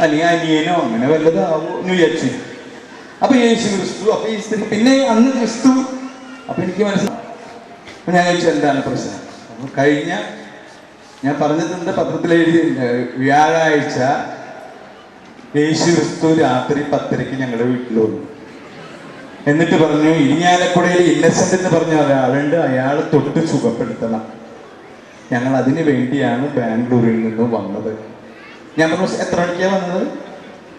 അല്ലെങ്കിൽ അനിയനോ അങ്ങനെ വല്ലതാവോ എന്ന് വിചാരിച്ചു. അപ്പൊ യേശു ക്രിസ്തു, അപ്പൊ ഈ സ്ത്രീ, പിന്നെ അന്ന് ക്രിസ്തു. അപ്പൊ എനിക്ക് മനസ്സിലായി. അപ്പൊ ഞാൻ ചോദിച്ചു എന്താണ് പ്രശ്നം. അപ്പൊ കഴിഞ്ഞ ഞാൻ പറഞ്ഞിട്ടുണ്ട്, പത്രത്തിൽ എഴുതിയിട്ടുണ്ട്, വ്യാഴാഴ്ച യേശു ക്രിസ്തു രാത്രി 10:30 ഞങ്ങളുടെ വീട്ടിൽ വന്നു. എന്നിട്ട് പറഞ്ഞു, ഇരിഞ്ഞാലക്കുടയിൽ ഇന്നസെന്റ് എന്ന് പറഞ്ഞ ഒരാളുണ്ട്, അയാൾ തൊട്ട് സുഖപ്പെടുത്തണം, ഞങ്ങൾ അതിന് വേണ്ടിയാണ് ബാംഗ്ലൂരിൽ നിന്ന് വന്നത്. ഞാൻ പറഞ്ഞു എത്ര മണിക്കാണ് വന്നത്?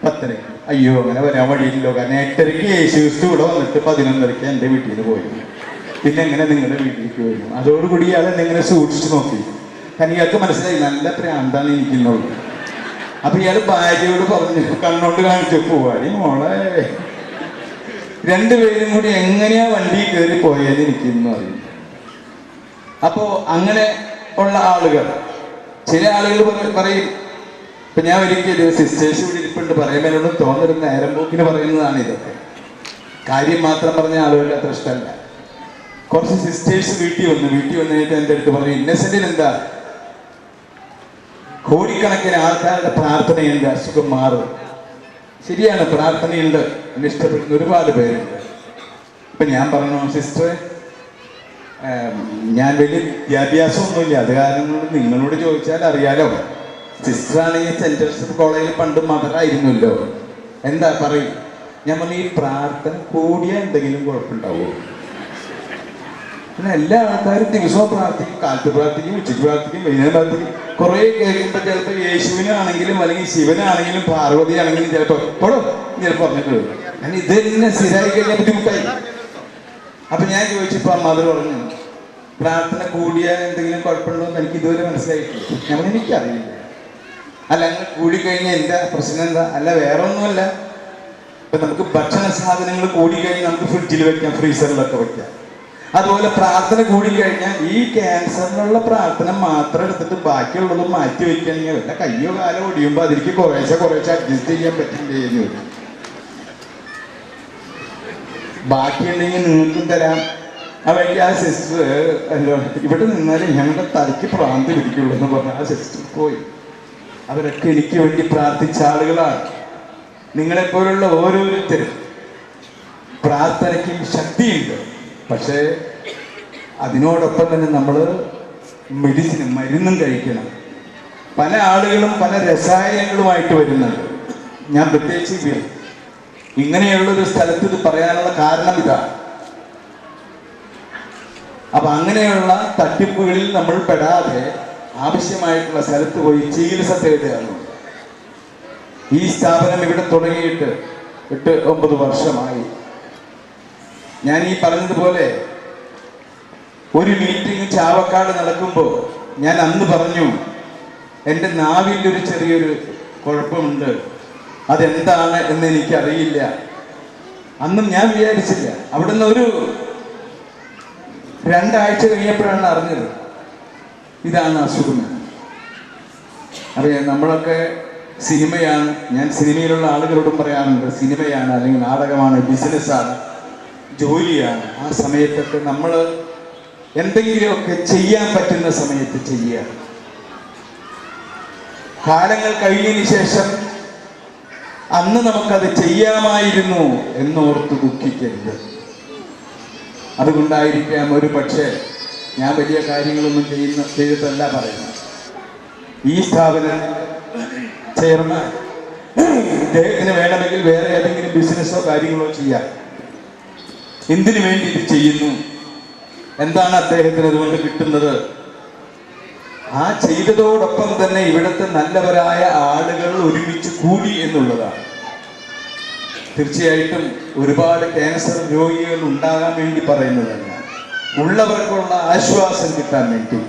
10:30. അയ്യോ അങ്ങനെ വരാൻ വഴിയില്ലല്ലോ, കാരണം 8:30 യേശു ക്രിസ്തു ഇവിടെ വന്നിട്ട് 11:30 എൻ്റെ വീട്ടിൽ നിന്ന് പോയി. പിന്നെ എങ്ങനെ നിങ്ങളുടെ വീട്ടിലേക്ക് വരും? അതോടുകൂടി ഇയാൾ എന്നെങ്ങനെ സൂക്ഷിച്ചു നോക്കി. കാരണം ഇയാൾക്ക് മനസ്സിലായി നല്ല പ്രാന്താണ് എനിക്കുന്നുള്ളൂ. അപ്പൊ ഇയാൾ ഭാര്യയോട് പറഞ്ഞു, കണ്ണോണ്ട് കാണിച്ചു, പോവാടി മോളെ, രണ്ടുപേരും കൂടി എങ്ങനെയാ വണ്ടി കയറി പോയത് എനിക്കിന്നും അറിയില്ല. അപ്പോ അങ്ങനെ ഉള്ള ആളുകൾ, ചില ആളുകൾ പറയും. ഇപ്പൊ ഞാൻ ഒരിക്കലും സിസ്റ്റേഴ്സ് ഇവിടെ ഇരിപ്പുണ്ട്, പറയുമ്പോൾ തോന്നരുന്ന നേരം പോക്കിന് പറയുന്നതാണ് ഇതൊക്കെ. കാര്യം മാത്രം പറഞ്ഞ ആളുകളുടെ അത്ര ഇഷ്ടമല്ല. കുറച്ച് സിസ്റ്റേഴ്സ് വീട്ടിൽ വന്നിട്ട് എൻ്റെ അടുത്ത് പറഞ്ഞു, ഇന്നസെന്റിന് എന്താ കോടിക്കണക്കിന് ആൾക്കാരുടെ പ്രാർത്ഥനയുണ്ട്, അസുഖം മാറും. ശരിയാണ്, പ്രാർത്ഥനയുണ്ട്, എന്നെ ഇഷ്ടപ്പെടുന്ന ഒരുപാട് പേരുണ്ട്. അപ്പൊ ഞാൻ പറഞ്ഞു, സിസ്റ്ററെ ഞാൻ വലിയ വിദ്യാഭ്യാസമൊന്നുമില്ല, അത് കാരണം കൊണ്ട് നിങ്ങളോട് ചോദിച്ചാൽ അറിയാലോ. സിസ്റ്ററാണെങ്കിൽ സെന്റ് ജോസഫ് കോളേജിൽ പണ്ട് മദറായിരുന്നല്ലോ, എന്താ പറയും. ഞാൻ പറഞ്ഞു, ഈ പ്രാർത്ഥന കൂടിയ എന്തെങ്കിലും കുഴപ്പമുണ്ടാവുമോ? പിന്നെ എല്ലാ ആൾക്കാരും ദിവസവും പ്രാർത്ഥിക്കും, കാലത്ത് പ്രാർത്ഥിക്കും, ഉച്ചയ്ക്ക് പ്രാർത്ഥിക്കും, വൈകുന്നേരം പ്രാർത്ഥിക്കും. കുറെ കേൾക്കുമ്പോൾ ചിലപ്പോൾ യേശുവിനാണെങ്കിലും അല്ലെങ്കിൽ ശിവനാണെങ്കിലും പാർവതി ആണെങ്കിലും ചിലപ്പോൾ എപ്പോഴും ചിലപ്പോൾ പറഞ്ഞിട്ട് കാരണം ഇത് തന്നെ സ്ഥിരമായി കഴിഞ്ഞാൽ ബുദ്ധിമുട്ടായി. അപ്പൊ ഞാൻ ചോദിച്ചപ്പോൾ മദർ പറഞ്ഞു, പ്രാർത്ഥന കൂടിയ എന്തെങ്കിലും കുഴപ്പമുണ്ടോ എന്ന് എനിക്ക് ഇതുവരെ മനസ്സിലായിട്ടില്ല. ഞാൻ എനിക്കറിയില്ല. അല്ല അങ്ങനെ കൂടിക്കഴിഞ്ഞാൽ എന്താ പ്രശ്നം? എന്താ? അല്ല വേറെ ഒന്നുമല്ല, ഇപ്പൊ നമുക്ക് ഭക്ഷണ സാധനങ്ങൾ കൂടിക്കഴിഞ്ഞാൽ നമുക്ക് ഫ്രിഡ്ജിൽ വെക്കാം, ഫ്രീസറിലൊക്കെ വെക്കാം. അതുപോലെ പ്രാർത്ഥന കൂടിക്കഴിഞ്ഞാൽ ഈ ക്യാൻസറിനുള്ള പ്രാർത്ഥന മാത്രം എടുത്തിട്ട് ബാക്കിയുള്ളത് മാറ്റി വെക്കുകയാണെങ്കിൽ വല്ല കയ്യോ കാലോ ഒടിയുമ്പോൾ അതിലേക്ക് കുറേശ്ശെ അഡ്ജസ്റ്റ് ചെയ്യാൻ പറ്റില്ലേ എന്ന് വരും. ബാക്കിയുണ്ടെങ്കിൽ നിങ്ങൾക്കും തരാം. അവയ്ക്ക് ആ സിസ്റ്റർ ഇവിടെ നിന്നാലും ഞങ്ങളുടെ തലയ്ക്ക് പ്രാന്തി പിടിക്കുള്ളൂ എന്ന് പറഞ്ഞ ആ സിസ്റ്റർ പോയി. അവരൊക്കെ എനിക്ക് വേണ്ടി പ്രാർത്ഥിച്ച ആളുകളാണ്. നിങ്ങളെപ്പോലുള്ള ഓരോരുത്തരും പ്രാർത്ഥനയ്ക്കും ശക്തിയുണ്ട്. പക്ഷേ അതിനോടൊപ്പം തന്നെ നമ്മൾ മരുന്നും കഴിക്കണം. പല ആളുകളും പല രസായനങ്ങളുമായിട്ട് വരുന്നുണ്ട്. ഞാൻ പ്രത്യേകിച്ച് ഇങ്ങനെയുള്ളൊരു സ്ഥലത്ത് ഇത് പറയാനുള്ള കാരണം ഇതാണ്. അപ്പൊ അങ്ങനെയുള്ള തട്ടിപ്പുകളിൽ നമ്മൾ പെടാതെ ആവശ്യമായിട്ടുള്ള സ്ഥലത്ത് പോയി ചികിത്സ തേടുകയാണ്. ഈ സ്ഥാപനം ഇവിടെ തുടങ്ങിയിട്ട് 8-9 വർഷമായി. ഞാൻ ഈ പറഞ്ഞതുപോലെ ഒരു മീറ്റിംഗ് ചാവക്കാട് നടക്കുമ്പോൾ ഞാൻ അന്ന് പറഞ്ഞു, എൻ്റെ നാവിൻ്റെ ഒരു ചെറിയൊരു കുഴപ്പമുണ്ട്, അതെന്താണ് എന്ന് എനിക്കറിയില്ല. അന്നും ഞാൻ വിചാരിച്ചില്ല. അവിടുന്ന് ഒരു 2 ആഴ്ച കഴിഞ്ഞപ്പോഴാണ് അറിഞ്ഞത് ഇതാണ് അസുഖം. അറിയാം, നമ്മളൊക്കെ സിനിമയാണ്, ഞാൻ സിനിമയിലുള്ള ആളുകളോടും പറയാറുണ്ട്, സിനിമയാണ് അല്ലെങ്കിൽ നാടകമാണ്, ബിസിനസ്സാണ്, ജോലിയാണ്. ആ സമയത്തൊക്കെ നമ്മൾ എന്തെങ്കിലുമൊക്കെ ചെയ്യാൻ പറ്റുന്ന സമയത്ത് ചെയ്യുക. കാലങ്ങൾ കഴിഞ്ഞതിന് ശേഷം അന്ന് നമുക്കത് ചെയ്യാമായിരുന്നു എന്നോർത്ത് ദുഃഖിക്കരുത്. അതുകൊണ്ടായിരിക്കാം ഒരു പക്ഷേ ഞാൻ വലിയ കാര്യങ്ങളൊന്നും ചെയ്തിട്ടല്ല പറയുന്നത്. ഈ സ്ഥാപനം ചെയർമാൻ ഇദ്ദേഹത്തിന് വേണമെങ്കിൽ വേറെ ഏതെങ്കിലും ബിസിനസ്സോ കാര്യങ്ങളോ ചെയ്യാം. എന്തിനു വേണ്ടി ഇത് ചെയ്യുന്നു? എന്താണ് അദ്ദേഹത്തിന് അതുകൊണ്ട് കിട്ടുന്നത്? ആ ചെയ്തതോടൊപ്പം തന്നെ ഇവിടുത്തെ നല്ലവരായ ആളുകൾ ഒരുമിച്ച് കൂടി എന്നുള്ളതാണ്. തീർച്ചയായിട്ടും ഒരുപാട് ക്യാൻസർ രോഗികൾ ഉണ്ടാകാൻ വേണ്ടി പറയുന്നതല്ല, ഉള്ളവർക്കുള്ള ആശ്വാസം കിട്ടാൻ വേണ്ടി.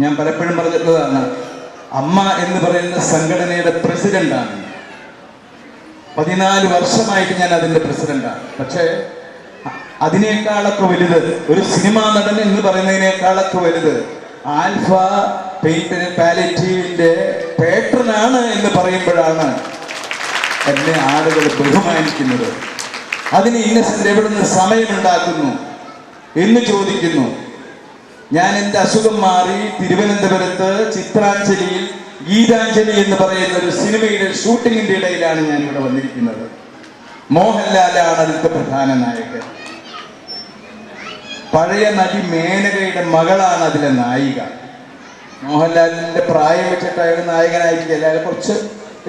ഞാൻ പലപ്പോഴും പറഞ്ഞിട്ടുള്ളതാണ്, അമ്മ എന്ന് പറയുന്ന സംഘടനയുടെ പ്രസിഡന്റാണ്. 14 വർഷമായിട്ട് ഞാൻ അതിന്റെ പ്രസിഡന്റാണ്. പക്ഷേ അതിനേക്കാളൊക്കെ വലുത്, ഒരു സിനിമാ നടൻ എന്ന് പറയുന്നതിനേക്കാളൊക്കെ വലുത് ആൽഫ പെയിന്റ് പാലിറ്റീവിന്റെ പേട്രനാണ് എന്ന് പറയുമ്പോഴാണ് എന്നെ ആളുകൾ ബഹുമാനിക്കുന്നത്. അതിന് ഇന്നസെന്റ് എവിടുന്ന് സമയമുണ്ടാക്കുന്നു എന്ന് ചോദിക്കുന്നു. ഞാൻ എൻ്റെ അസുഖം മാറി തിരുവനന്തപുരത്ത് ചിത്രാഞ്ജലിയിൽ ഗീതാഞ്ജലി എന്ന് പറയുന്ന ഒരു സിനിമയുടെ ഷൂട്ടിങ്ങിന്റെ ഇടയിലാണ് ഞാൻ ഇവിടെ വന്നിരിക്കുന്നത്. മോഹൻലാലാണ് അതിന്റെ പ്രധാന നായകൻ. പഴയ നടി മേനകയുടെ മകളാണ് അതിലെ നായിക. മോഹൻലാലിന്റെ പ്രായം വെച്ചിട്ട് അയാൾ നായകനായിരിക്കില്ല, അയാൾ കുറച്ച്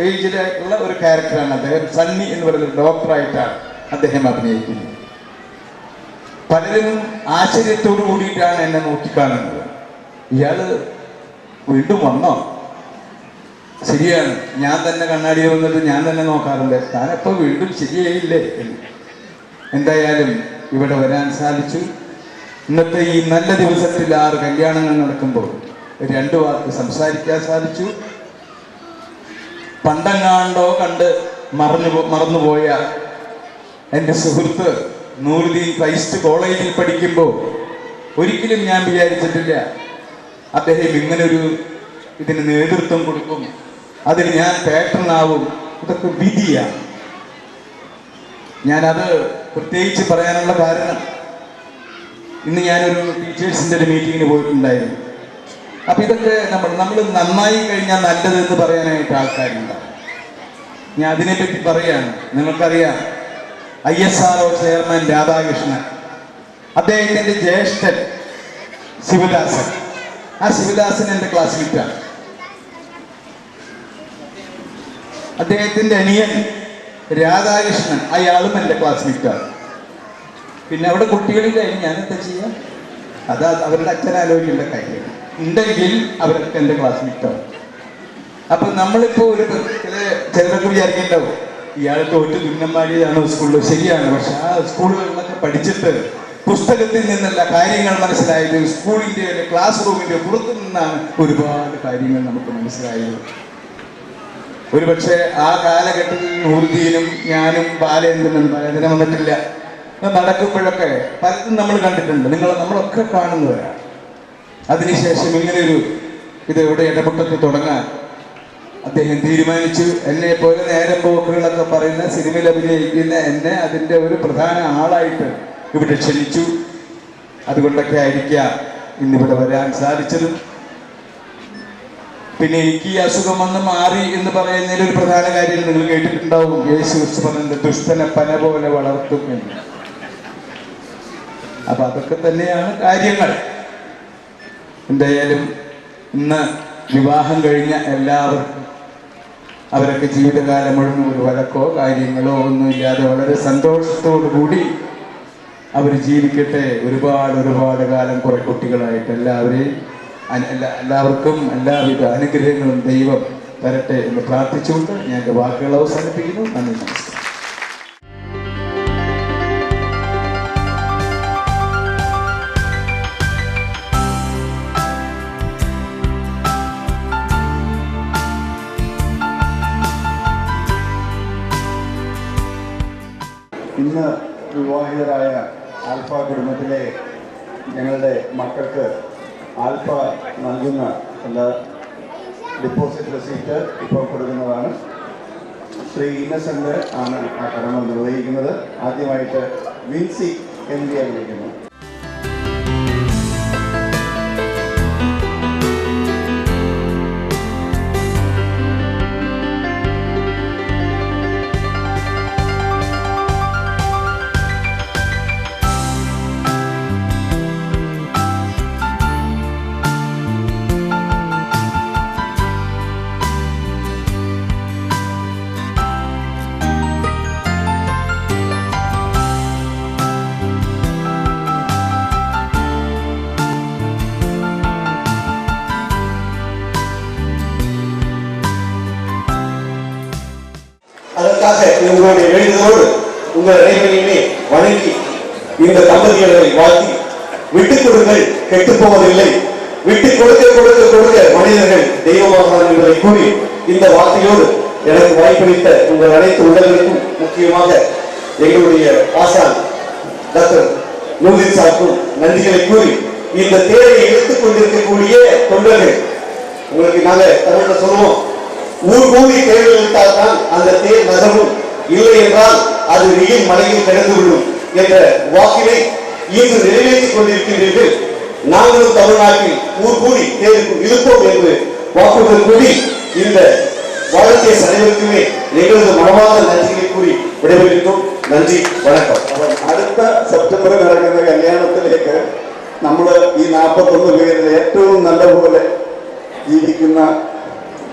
ഏജിലായിട്ടുള്ള ഒരു ക്യാരക്ടറാണ്. അദ്ദേഹം സണ്ണി എന്ന് പറയുന്ന ഡോക്ടറായിട്ടാണ് അദ്ദേഹം അഭിനയിക്കുന്നത്. പലരും ആശ്ചര്യത്തോടു കൂടിയിട്ടാണ് എന്നെ നോക്കിക്കാണുന്നത്. ഇയാള് വീണ്ടും വന്നോ? ശരിയാണ്, ഞാൻ തന്നെ കണ്ണാടിയിൽ വന്നിട്ട് ഞാൻ തന്നെ നോക്കാറുണ്ട്, താനെപ്പോൾ വീണ്ടും ശരിയായില്ലേ എന്ന്. എന്തായാലും ഇവിടെ വരാൻ സാധിച്ചു. ഇന്നത്തെ ഈ നല്ല ദിവസത്തിൽ 6 കല്യാണങ്ങൾ നടക്കുമ്പോൾ 2 വാക്ക് സംസാരിക്കാൻ സാധിച്ചു. പണ്ടെങ്ങാണ്ടോ കണ്ട് മറന്നുപോയ എൻ്റെ സുഹൃത്ത് നൂറുദ്ദീൻ ക്രൈസ്റ്റ് കോളേജിൽ പഠിക്കുമ്പോൾ ഒരിക്കലും ഞാൻ വിചാരിച്ചിട്ടില്ല അദ്ദേഹം ഇങ്ങനൊരു ഇതിന് നേതൃത്വം കൊടുക്കും, അതിന് ഞാൻ പാറ്റേണാവും. ഇതൊക്കെ വിധിയാണ്. ഞാനത് പ്രത്യേകിച്ച് പറയാനുള്ള കാരണം, ഇന്ന് ഞാനൊരു ടീച്ചേഴ്സിൻ്റെ ഒരു മീറ്റിങ്ങിന് പോയിട്ടുണ്ടായിരുന്നു. അപ്പം ഇതൊക്കെ നമ്മൾ നന്നായി കഴിഞ്ഞാൽ നല്ലതെന്ന് പറയാനായിട്ട് ആൾക്കാരുണ്ടാവും. ഞാൻ അതിനെപ്പറ്റി പറയാണ്. നിങ്ങൾക്കറിയാം, ISRO ചെയർമാൻ രാധാകൃഷ്ണൻ, അദ്ദേഹത്തിൻ്റെ ജ്യേഷ്ഠൻ ശിവദാസൻ. ആ ശിവദാസൻ എൻ്റെ ക്ലാസ്മേറ്റാണ്. അദ്ദേഹത്തിൻ്റെ അനിയൻ രാധാകൃഷ്ണൻ, അയാളും എൻ്റെ ക്ലാസ്മേറ്റാണ്. പിന്നെ അവിടെ കുട്ടികളില്ല, ഞാനെന്താ ചെയ്യാം? അത് അവരുടെ അച്ഛനാലോചിക്കേണ്ട കാര്യം. ഉണ്ടെങ്കിൽ അവരൊക്കെ എൻ്റെ ക്ലാസ്മേറ്റാണ്. അപ്പം നമ്മളിപ്പോൾ ചിലരൊക്കെ വിചാരിക്കേണ്ടാവും, ഇയാൾ തോറ്റ് തുന്നമ്പാടിയതാണ് സ്കൂളിൽ. ശരിയാണ്, പക്ഷെ ആ സ്കൂളുകളിലൊക്കെ പഠിച്ചിട്ട് പുസ്തകത്തിൽ നിന്നല്ല കാര്യങ്ങൾ മനസ്സിലായത്, സ്കൂളിൻ്റെ ക്ലാസ് റൂമിൻ്റെ പുറത്തു നിന്നാണ് ഒരുപാട് കാര്യങ്ങൾ നമുക്ക് മനസ്സിലായത്. ഒരുപക്ഷെ ആ കാലഘട്ടത്തിൽ നൂറുദ്ദീനും ഞാനും ബാലേന്ദ്രനും വന്നിട്ടില്ല, നടക്കുമ്പോഴൊക്കെ പലതും നമ്മൾ കണ്ടിട്ടുണ്ട്. നമ്മളൊക്കെ കാണുന്നവരാണ്. അതിനുശേഷം ഇങ്ങനെയൊരു ഇത് ഇവിടെ ഇടപെട്ടത്തിൽ തുടങ്ങാൻ അദ്ദേഹം തീരുമാനിച്ചു. എന്നെ പോലെ നേരം പോക്കുകളൊക്കെ പറയുന്ന സിനിമയിൽ അഭിനയിക്കുന്ന എന്നെ അതിൻ്റെ ഒരു പ്രധാന ആളായിട്ട് ഇവിടെ ക്ഷണിച്ചു. അതുകൊണ്ടൊക്കെ ആയിരിക്കാം ഇന്നിവിടെ വരാൻ സാധിച്ചത്. പിന്നെ എനിക്ക് ഈ അസുഖം വന്ന് മാറി എന്ന് പറയുന്നതിൽ ഒരു പ്രധാന കാര്യം നിങ്ങൾ കേട്ടിട്ടുണ്ടാവും. യേശു ക്രിസ്തു പറഞ്ഞത് ദുഷ്ടനെ പന പോലെ വളർത്തും എന്ന്. അപ്പൊ അതൊക്കെ തന്നെയാണ് കാര്യങ്ങൾ. എന്തായാലും ഇന്ന് വിവാഹം കഴിഞ്ഞ എല്ലാവർക്കും അവരൊക്കെ ജീവിതകാലം മുഴുവൻ ഒരു വഴക്കോ കാര്യങ്ങളോ ഒന്നുമില്ലാതെ വളരെ സന്തോഷത്തോടു കൂടി അവർ ജീവിക്കട്ടെ. ഒരുപാട് കാലം കുറെ കുട്ടികളായിട്ട് എല്ലാവർക്കും എല്ലാവിധ അനുഗ്രഹങ്ങളും ദൈവം തരട്ടെ എന്ന് പ്രാർത്ഥിച്ചുകൊണ്ട് ഞാൻ എൻ്റെ വാക്കുകൾ അവസാനിപ്പിക്കുന്നു. നന്ദി, നമസ്കാരം. ഇന്ന് വിവാഹിതരായ ആൽഫ കുടുംബത്തിലെ ഞങ്ങളുടെ മക്കൾക്ക് ആൽഫ നൽകുന്ന എല്ലാ ഡിപ്പോസിറ്റ് റെസീറ്റ് ഇപ്പോൾ കൊടുക്കുന്നതാണ്. ശ്രീ ഇന്നസെന്റ് ആണ് ആ കടമ നിർവഹിക്കുന്നത്. ആദ്യമായിട്ട് വിൻസി എന്നിവയെ വിളിക്കുന്നു. அதற்காக உங்களுடைய வேண்டுதலோடு உங்கள் இறைவனையுமே வணங்கி இந்த தம்பதிகளை வாழ்த்தி விட்டுக் கொடுங்கள், கெட்டுப் போவதில்லை, விட்டுக் கொடுக்க கொடுக்க கொடுக்க மனிதர்கள் தெய்வமாகலாம் என்பதை கூறி இந்த வார்த்தையோடு எனக்கு வாய்ப்பளித்த உங்கள் அனைத்து உள்ளங்களுக்கும், முக்கியமாக எங்களுடைய ஆசான் டாக்டர் நூர்தீன் சாருக்கும் நன்றிகளை கூறி இந்த தேரை எடுத்துக் கொண்டிருக்கக்கூடிய தொண்டர்கள், உங்களுக்கு நாங்க தமிழ்ல சொல்லுவோம், ஊர் கூடி தேர்தல் இழுத்தால் தான் அந்த தேர் நகரும், இல்லை என்றால் அது வெயில் மலையில் கிடந்து விடும் என்ற வாக்கினை இன்று நிறைவேற்றிக் கொண்டிருக்கின்றீர்கள். நாங்களும் தமிழ்நாட்டில் ஊர் கூடி தேர் இழுப்போம் என்று வாக்குறுதல் கூறி இந்த வாலண்டியர்ஸ் அனைவருக்குமே எங்களது மனமார்ந்த நன்றிகளை கூறி விடைபெறுகின்றோம். നന്ദി വണക്കം. അടുത്ത സെപ്റ്റംബറിൽ നടക്കുന്ന കല്യാണത്തിലേക്ക് നമ്മൾ ഈ 41 പേരിൽ ഏറ്റവും നല്ലപോലെ ജീവിക്കുന്ന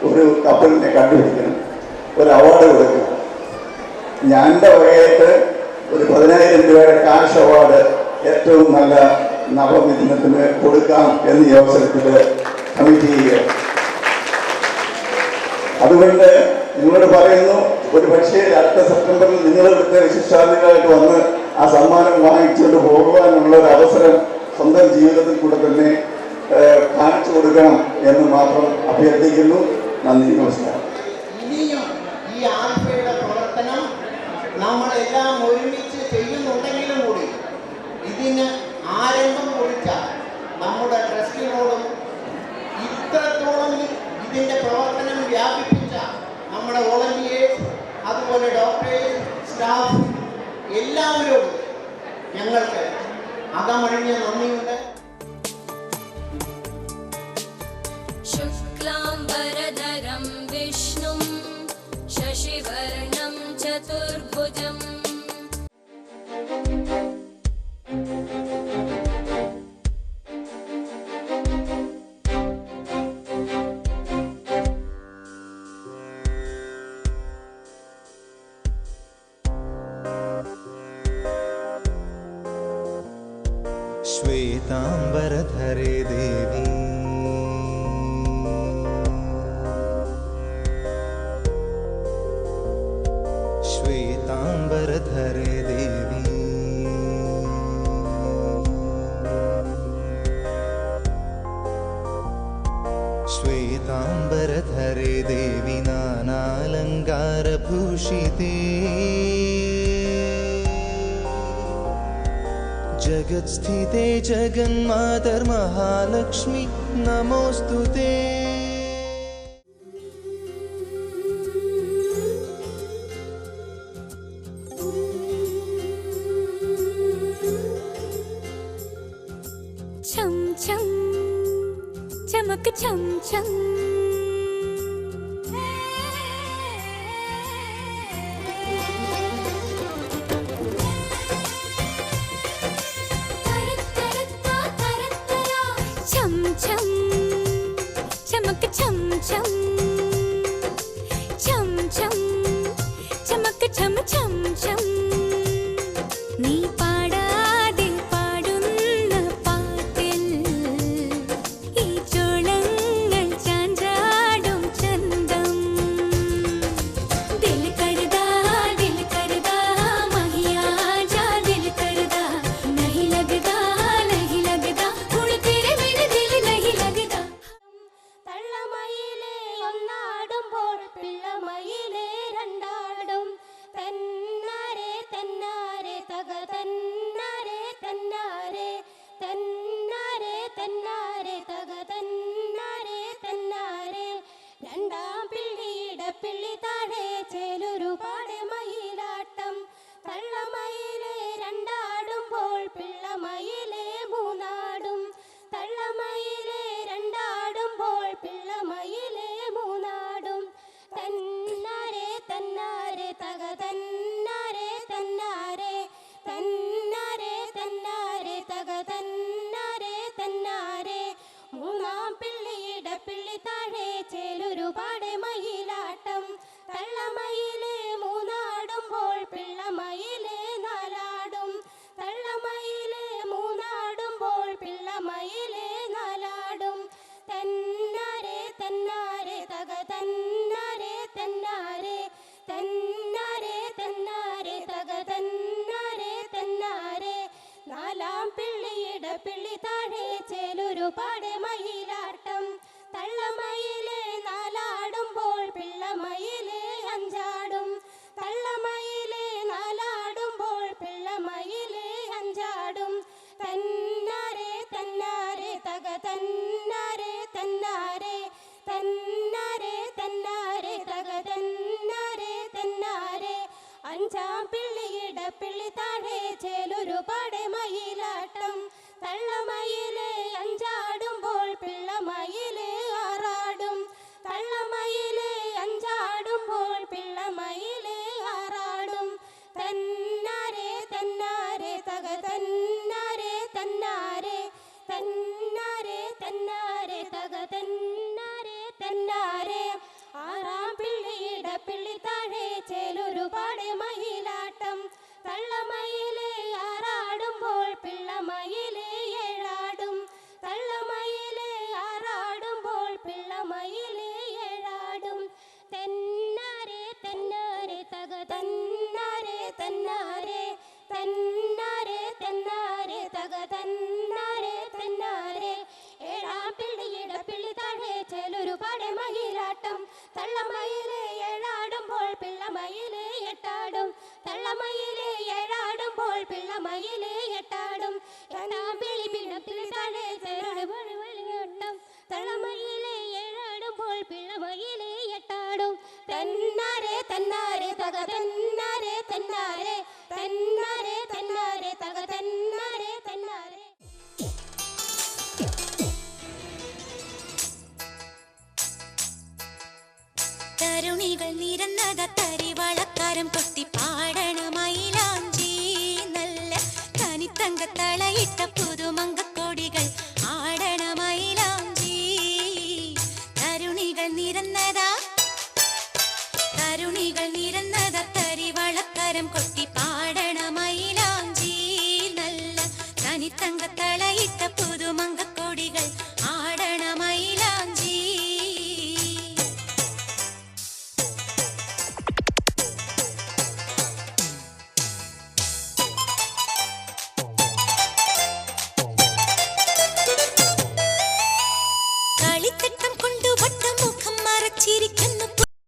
ഒരു കപ്പിളിനെ കണ്ടുപിടിക്കണം, ഒരു അവാർഡ് കൊടുക്കണം. ഞാൻ്റെ വകയായിട്ട് ഒരു 10,000 രൂപയുടെ കാശ് അവാർഡ് ഏറ്റവും നല്ല നവമിഥുനത്തിന് കൊടുക്കാം എന്ന് ഈ അവസരത്തിൽ കമ്മിറ്റ് ചെയ്യുക. അതുകൊണ്ട് നിങ്ങളോട് പറയുന്നു, ഒരു പക്ഷേ അടുത്ത സെപ്റ്റംബറിൽ നിങ്ങളിവിടുത്തെ വിശിഷ്ടാതിഥികളായിട്ട് വന്ന് ആ സമ്മാനം വാങ്ങിച്ചുകൊണ്ട് പോകുവാനുള്ള ഒരു അവസരം സ്വന്തം ജീവിതത്തിൽ കൂടെ തന്നെ കാണിച്ചു കൊടുക്കണം എന്ന് മാത്രം അഭ്യർത്ഥിക്കുന്നു. നന്ദി, നമസ്കാരം. ഇനിയും ഈ ആൽഫയുടെ പ്രവർത്തനം നമ്മളെല്ലാം ഒരുമിച്ച് ചെയ്യുന്നുണ്ടെങ്കിലും കൂടി ഇതിന് ആരംഭം കുറിച്ച നമ്മുടെ ട്രസ്റ്റിനോടും ഇത്രത്തോളം ഇതിൻ്റെ പ്രവർത്തനം വ്യാപിപ്പിച്ച നമ്മുടെ വോളണ്ടിയേഴ്സ്, അതുപോലെ ഡോക്ടേഴ്സ്, സ്റ്റാഫ് എല്ലാവരോടും ഞങ്ങൾക്ക് അകമഴിഞ്ഞ നന്ദിയുണ്ട്. शुक्लाम्बरधरं विष्णुं शशिवर्णं चतुर्भुजम् श्वेतांबरधरे देवी श्वेतांबरधरे देवी श्वेतांबरधरे देवी नानालंकारभूषिते जगत्स्थिते जगन्मातर्महालक्ष्मी नमोऽस्तुते। छम छम चमक छम छम छम छम चमक छम छम छम छम चमक छम छम छम നീ പാടാതെ പാടുന്ന പാട്ടിൽ ഈ ചോളങ്ങൾ ചാഞ്ചാടും ചന്തം ദിൽ കരുതാ മഹിയാ ജാ ദിൽ കരുതാ नहीं लगदा हुण तेरे बिन दिल नहीं लगदा തള്ളമയിലേ ഒന്നാടുമ്പോൾ പിള്ളമയിലേ രണ്ടാടും തന്നാരെ തന്നാരെ തക തന്നാരെ തന്നാരെ തന്നാരെ തന്നാരെ തക തന്നാരെ തന്നാരെ രണ്ടാം പിള്ളിയുടെ പിള്ളി താഴെ ചേലൊരുപാട് മയിലാട്ടം തള്ളമയിലേ രണ്ടാടുമ്പോൾ പിള്ളമയിലേ മൂന്നാടും തള്ളമയിലേ രണ്ടാടുമ്പോൾ പിള്ളമയിലേ മൂന്നാടും തന്നാരെ തന്നാരെ തക തന്നാരെ തന്നാരെ തന്നാരെ തന്നാരെ തക തന്നാരെ തന്നാരെ മൂന്നാം പിള്ളിയുടെ പിള്ളി താഴെ ചേലൊരുപാട് മയിലാട്ടം തള്ളമയിലേ മൂന്നാടുമ്പോൾ പിള്ളമയിലേ നാലാടും തള്ളമയിലേ മൂന്നാടുമ്പോൾ പിള്ളമയിലേ നാലാടും തന്നാരെ തന്നാരെ തക തന്നാരെ തന്നാരെ തന്നാരെ തന്നാരെ തക തന്നാരെ തന്നാരെ നാലാം പിള്ളിയുടെ പിള്ളി താഴെ ചേലൊരുപാട് മയിലാട്ടം തള്ളമയിലേ നാലാടുമ്പോൾ പിള്ളമയിലേ അഞ്ചാടും തള്ളമയിലേ നാലാടുമ്പോൾ പിള്ളമയിലേ അഞ്ചാടും തന്നാരെ തന്നാരെ തക തന്നാരെ തന്നാരെ തന്നാരെ തന്നാരെ തക തന്നാരെ തന്നാരെ അഞ്ചാം പിള്ളിയുടെ പിള്ളി താഴെ ചേലൊരുപാട് മയിലാട്ടം തള്ളമയിലേ അഞ്ചാടുമ്പോൾ തള്ളമയിലേ ഏഴാടും തെന്നാരെ തെന്നാരെ തക തന്നാരെ തന്നാരെ തന്നാരെ തന്നാരെ തക തന്നാരെ തന്നാരെ ഏഴാം പിള്ളിയുടെ പിള്ളി താഴെ ചെലൊരു പട മയിലാട്ടം തള്ളമയിലേ ഏഴാടുമ്പോൾ പിള്ളമയിലേ എട്ടാടും തള്ളമയിലേ ഏഴാടുമ്പോൾ പിള്ളമയിലേ എട്ടാടും ഏഴാം പിള്ളി പിള്ളി താഴെ ചെലൊരു വലിയോട്ടം തള്ളമയിലേ ഏഴാടുമ്പോൾ പിള്ളമയിലേ എട്ടാടും തന്നാരെ തന്നാരെ തക തന്നാരെ തന്നാരെ തന്നാരെ തന്നാരെ തക തന്നാരെ തന്നാരെ. തരുണികൾ നിരന്നത തരിവളക്കാരം കൊട്ടി പാടണ മൈലാഞ്ചി നല്ല കനിത്തങ്ക തളയിട്ട പുതുമങ്കക്കൊടികൾ ആടണ മൈലാഞ്ചി തരുണികൾ നിരന്നത തരിവളക്കാരം കൊട്ടി